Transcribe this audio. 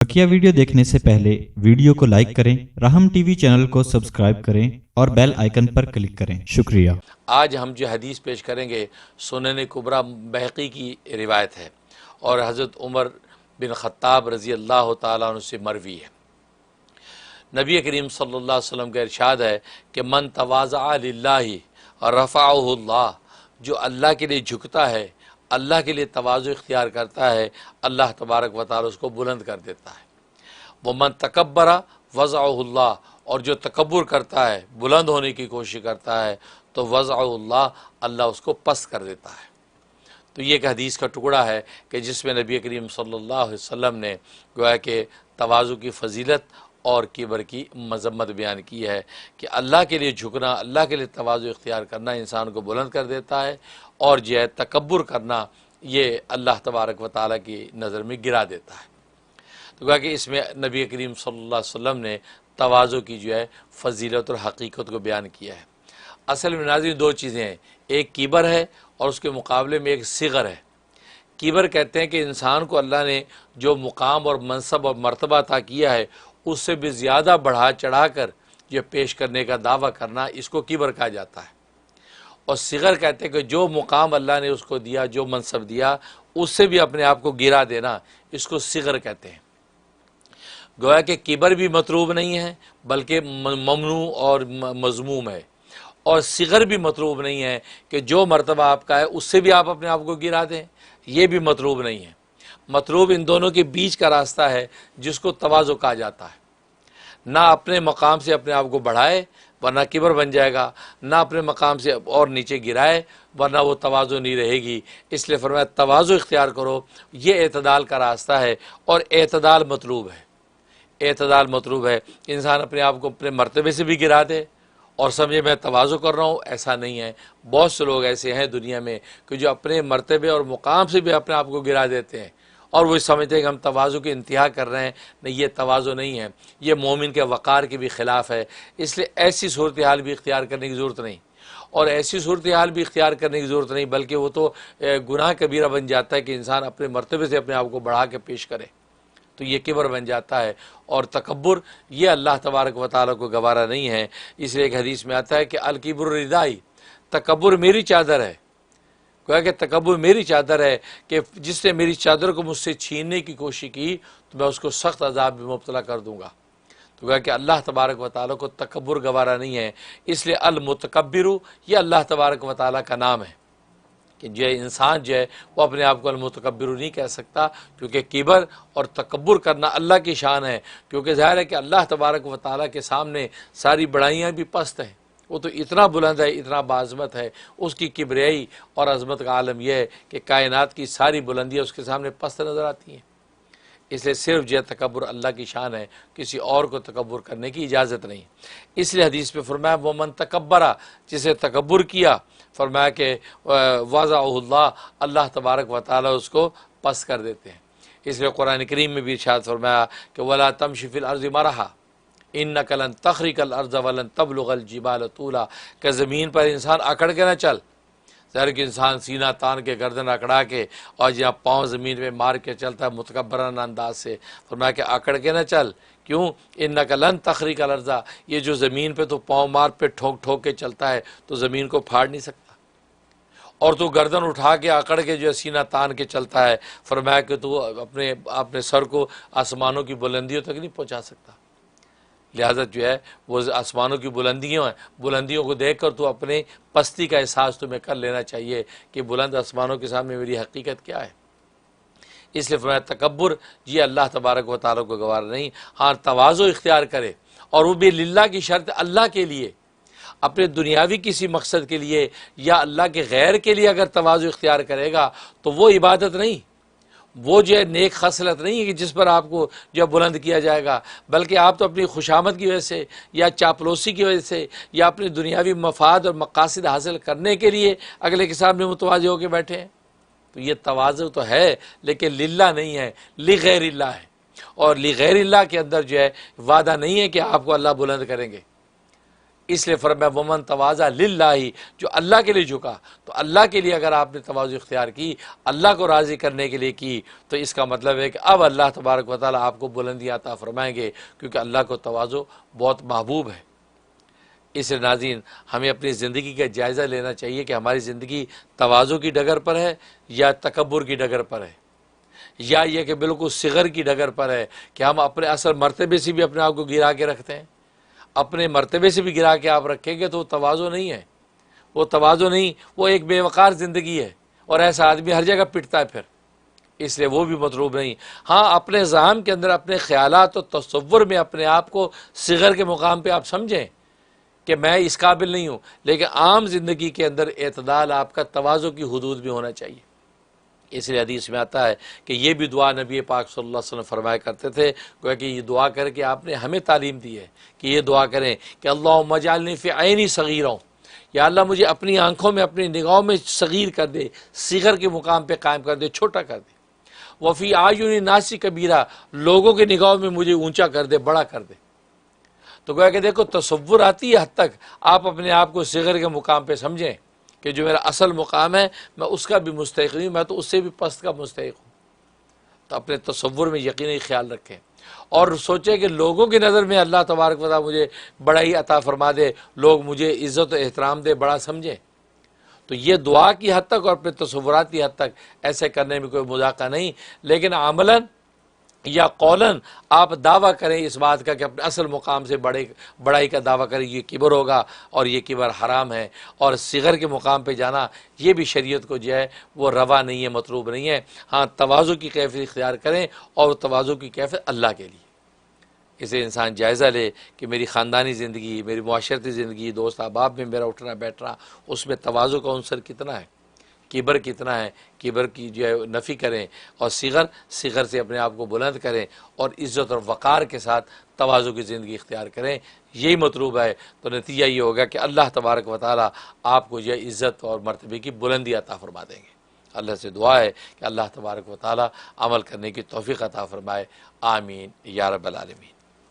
बकिया video देखने से पहले वीडियो को लाइक करें, राहम टीवी चैनल को सब्सक्राइब करें और बेल आइकन पर क्लिक करें। शुक्रिया। आज हम जो हदीस पेश करेंगे सुनन कुबरा बैहक़ी की रिवायत है और हज़रत उमर बिन ख़त्ताब रज़ी अल्लाह ताला अन्हु से मरवी है। नबी करीम सल्लल्लाहु अलैहि वसल्लम का इरशाद है कि मन तवाज़ा लिल्लाहि रफ़अहुल्लाह, जो अल्लाह के लिए झुकता है, अल्लाह के लिए तवाज़ु इख्तियार करता है, अल्लाह तबारक व तआला उसको बुलंद कर देता है। वो मन तकब्बरा वज़अहुल्लाह, और जो तकब्बुर करता है, बुलंद होने की कोशिश करता है, तो वज़अहुल्लाह, अल्लाह उसको पस्त कर देता है। तो ये एक हदीस का टुकड़ा है कि जिसमें नबी करीम सल्लल्लाहु अलैहि वसल्लम ने गोया कि तवाज़ु की फ़जीलत और किबर की मज़म्मत बयान की है कि अल्लाह के लिए झुकना, अल्लाह के लिए तवाज़ु इख्तियार करना इंसान को बुलंद कर देता है, और जो है तकब्बुर करना ये अल्लाह तबारक व तआला की नज़र में गिरा देता है। तो कहा कि इसमें नबी करीम सल्लल्लाहु अलैहि वसल्लम ने तवाज़ु की जो है फ़जीलत और हकीकत को बयान किया है। असल में नाज़रीन दो चीज़ें हैं, एक किबर है और उसके मुकाबले में एक सिगर है। किबर कहते हैं कि इंसान को अल्लाह ने जो मुकाम और मनसब और मर्तबा अता किया है उससे भी ज़्यादा बढ़ा चढ़ा कर जो पेश करने का दावा करना, इसको किबर कहा जाता है। और सिगर कहते हैं कि जो मुकाम अल्लाह ने उसको दिया, जो मनसब दिया, उससे भी अपने आप को गिरा देना, इसको सिगर कहते हैं। गोया कि किबर भी मतलूब नहीं है बल्कि ममनू और मज़मूम है, और सिगर भी मतलूब नहीं है कि जो मर्तबा आपका है उससे भी आप अपने आप को गिरा दें, ये भी मतलूब नहीं है। मतलूब इन दोनों के बीच का रास्ता है जिसको तवाज़ु कहा जाता है। ना अपने मकाम से अपने आप को बढ़ाए वरना किबर बन जाएगा, ना अपने मकाम से और नीचे गिराए वरना वो तवाज़ु नहीं रहेगी। इसलिए फरमाया तवाज़ु इख्तियार करो, ये एतदाल का रास्ता है और एतदाल मतलूब है। एतदाल मतलूब है, इंसान अपने आप को अपने मर्तबे से भी गिरा दे और समझे मैं तवाज़ु कर रहा हूँ, ऐसा नहीं है। बहुत से लोग ऐसे हैं दुनिया में कि जो अपने मर्तबे और मुकाम से भी अपने आप को गिरा देते हैं और वो समझते हैं कि हम तवाज़ु की इंतहा कर रहे हैं। नहीं, ये तवाज़ु नहीं है, ये मोमिन के वक़ार के भी ख़िलाफ़ है। इसलिए ऐसी सूरत हाल भी इख्तियार करने की ज़रूरत नहीं, और ऐसी सूरत हाल भी इख्तियार करने की ज़रूरत नहीं बल्कि वो तो गुनाह कबीरा बन जाता है कि इंसान अपने मर्तबे से अपने आप को बढ़ा के पेश करे, तो ये किबर बन जाता है। और तकब्बुर ये अल्लाह तबारक व तआला को गवारा नहीं है। इसलिए एक हदीस में आता है कि अल किब्रु रिदाई, तकब्बुर मेरी चादर है। कहा कि तकब्बुर मेरी चादर है कि जिसने मेरी चादर को मुझसे छीनने की कोशिश की तो मैं उसको सख्त अजाब में मुब्तला कर दूँगा। तो कहा कि अल्लाह तबारक व तआला को तकब्बुर गवारा नहीं है। इसलिए अल मुतकब्बिरु ये अल्लाह तबारक व तआला का नाम है कि जो इंसान जो है वो अपने आप को अलमुतकब्बिर नहीं कह सकता, क्योंकि किबर और तकब्बुर करना अल्लाह की शान है। क्योंकि ज़ाहिर है कि अल्लाह तबारक व तआला के सामने सारी बड़ाइयाँ भी पस्त हैं, वो तो इतना बुलंद है, इतना बाज़मत है। उसकी किबरियाई और अज़मत का आलम यह है कि कायनात की सारी बुलंदियाँ उसके सामने पस्त नज़र आती हैं। इसलिए सिर्फ जो तकब्बुर अल्लाह की शान है, किसी और को तकब्बुर करने की इजाज़त नहीं। इसलिए हदीस में फरमाया वो मन तकब्बरा, जिसे तकब्बुर किया, फरमाया कि वज़अहुल्लाह, अल्लाह तबारक व तआला उसको पस कर देते हैं। इसलिए कुरान करीम में भी इरशाद फरमाया कि वला तमशी फिल अर्ज़ि मरहा इन्नका लन तख़रिक़ल अर्ज़ वलन तबलुग़ल जिबाल तूला, कि ज़मीन पर इंसान अकड़ के न चल। ज़ाहिर कि इंसान सीना तान के गर्दन अकड़ा के और जहाँ पाँव ज़मीन में मार के चलता है मुतकब्बराना अंदाज से, फरमाया कि अकड़ के न चल। क्यों? इन्नका लन तख़रिक़ल अर्ज़, ये जो ज़मीन पे तो पाँव मार पे ठोक ठोक के चलता है तो ज़मीन को फाड़ नहीं सकता, और तू गर्दन उठा के अकड़ के जो सीना तान के चलता है, फरमाया कि तू अपने अपने सर को आसमानों की बुलंदियों तक नहीं पहुँचा सकता। लिहाजा जो है वो आसमानों की बुलंदियों हैं, बुलंदियों को देख कर तो अपने पस्ती का एहसास तुम्हें कर लेना चाहिए कि बुलंद आसमानों के सामने मेरी हकीकत क्या है। इसलिए फरमाया तकब्बुर ये अल्लाह तबारक व तआला को गवार नहीं। हाँ, तवाज़ु इख्तियार करे, और वो भी लिल्लाह की शर्त, अल्लाह के लिए, अपने दुनियावी किसी मकसद के लिए या अल्लाह के गैर के लिए अगर तवाज़ु इख्तियार करेगा तो वो इबादत नहीं, वो जो है नेक खसलत नहीं है कि जिस पर आपको जो बुलंद किया जाएगा, बल्कि आप तो अपनी खुशामद की वजह से या चापलूसी की वजह से या अपने दुनियावी मफाद और मकासद हासिल करने के लिए अगले के सामने मुतवाज़ी होकर बैठे हैं। तो ये तवाज़ु तो है लेकिन लिल्लाह नहीं है, लिगैरिल्लाह है। और लिगैरिल्लाह के अंदर जो है वादा नहीं है कि आपको अल्लाह बुलंद करेंगे। इसलिए फरमाया वमन तवाज़ा लिल्लाही, जो अल्लाह के लिए झुका, तो अल्लाह के लिए अगर आपने तवाज़ु इख्तियार की, अल्लाह को राज़ी करने के लिए की, तो इसका मतलब है कि अब अल्लाह तबारक व तआला आपको बुलंदी अता फरमाएंगे, क्योंकि अल्लाह को तवाज़ु बहुत महबूब है। इसलिए नाज़रीन, हमें अपनी ज़िंदगी का जायज़ा लेना चाहिए कि हमारी ज़िंदगी तवाज़ु की डगर पर है या तकब्बुर की डगर पर है, या ये कि बिल्कुल सिगर की डगर पर है कि हम अपने असल मर्तबे से भी अपने आप को गिरा के रखते हैं। अपने मर्तबे से भी गिरा के आप रखेंगे तो वो तवाज़ु नहीं है, वो तवाज़ु नहीं, वो एक बेवकार ज़िंदगी है, और ऐसा आदमी हर जगह पिटता है फिर, इसलिए वो भी मतलूब नहीं। हाँ, अपने ज़हन के अंदर अपने ख़यालात और तसव्वुर में अपने आप को सिगर के मुकाम पे आप समझें कि मैं इस काबिल नहीं हूँ, लेकिन आम ज़िंदगी के अंदर एतदाल आपका तवाज़ु की हुदूद में होना चाहिए। इसलिए हदीस में आता है कि ये भी दुआ नबी पाक सल्लल्लाहु अलैहि वसल्लम फरमाया करते थे, क्योंकि ये दुआ करके आपने हमें तालीम दी है कि ये दुआ करें कि अल्लाहुम्मा जअलनी फ़ी ऐनी सगीरा, या अल्लाह मुझे अपनी आँखों में अपनी निगाहों में सगीर कर दे, सिगर के मुकाम पे कायम कर दे, छोटा कर दे। वफ़ी आयुनि नासी कबीरा, लोगों की निगाहों में मुझे ऊँचा कर दे, बड़ा कर दे। तो गोया कि देखो तसव्वुर आती है हद तक आप अपने आप को सिगर के मुकाम पे समझें कि जो मेरा असल मुकाम है मैं उसका भी मुस्तहिक़ नहीं, मैं तो उससे भी पस्त का मुस्तहिक़ हूँ। तो अपने तसव्वुर में यकीनी ख्याल रखें और सोचें कि लोगों की नज़र में अल्लाह तबारक व तआला मुझे बड़ा ही अता फरमा दे, लोग मुझे इज़्ज़त और एहतराम दे, बड़ा समझें। तो ये दुआ की हद तक और अपने तसव्वुरात की हद तक ऐसे करने में कोई मुज़ाक़ा नहीं, लेकिन अमलन या कौलन आप दावा करें इस बात का कि अपने असल मुकाम से बड़ाई का दावा करें, ये किबर होगा और ये किबर हराम है, और सिगर के मुकाम पे जाना ये भी शरीयत को जो है वो रवा नहीं है, मतलूब नहीं है। हाँ, तवाज़ु की कैफियत इख्तियार करें और तवाज़ु की कैफियत अल्लाह के लिए। इसे इंसान जायज़ा ले कि मेरी ख़ानदानी ज़िंदगी, मेरी मुआशरती ज़िंदगी, दोस्त अहबाब में मेरा उठना बैठना, उसमें तवाज़ु का अंसर कितना है, किबर कितना है, किबर की जो है नफ़ी करें, और सिगर से अपने आप को बुलंद करें और इज़्ज़त और वक़ार के साथ तवाज़ु की ज़िंदगी इख्तियार करें। यही मतलूब है। तो नतीजा ये होगा कि अल्लाह तबारक व तआला आपको जो इज़्ज़त और मर्तबे की बुलंदी अता फ़रमा देंगे। अल्लाह से दुआ है कि अल्लाह तबारक व तआला अमल करने की तौफ़ीक़ अता फ़रमाए। आमीन या रब्बल आलमीन।